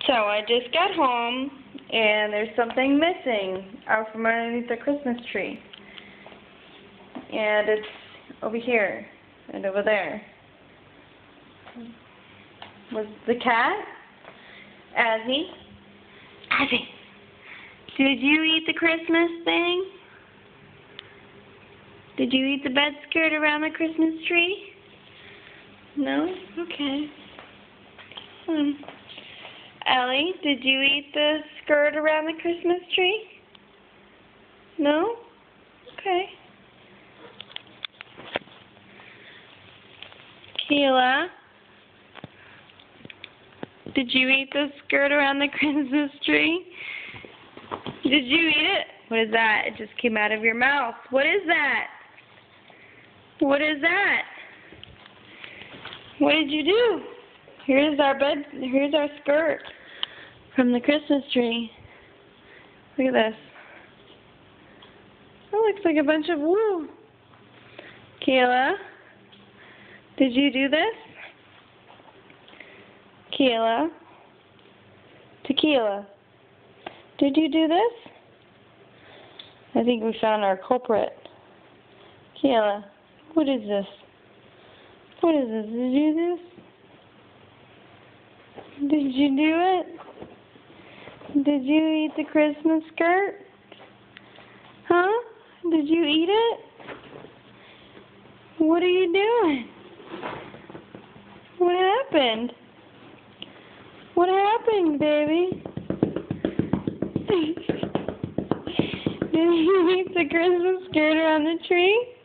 So I just got home, and there's something missing out from underneath the Christmas tree. And it's over here and over there. Was the cat? Azzy? Azzy, did you eat the Christmas thing? Did you eat the bed skirt around the Christmas tree? No? Okay. Ellie, did you eat the skirt around the Christmas tree? No? Okay. Keela, did you eat the skirt around the Christmas tree? Did you eat it? What is that? It just came out of your mouth. What is that? What is that? What did you do? Here's our skirt from the Christmas tree. Look at this. That looks like a bunch of wool. Keila, did you do this? Keila, Tequila, did you do this? I think we found our culprit. Keila, what is this? What is this? Did you do this? Did you do it? Did you eat the Christmas skirt? Huh? Did you eat it? What are you doing? What happened? What happened, baby? Did you eat the Christmas skirt around the tree?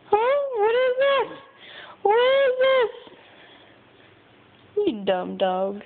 Huh? What is this? What is this? You dumb dog.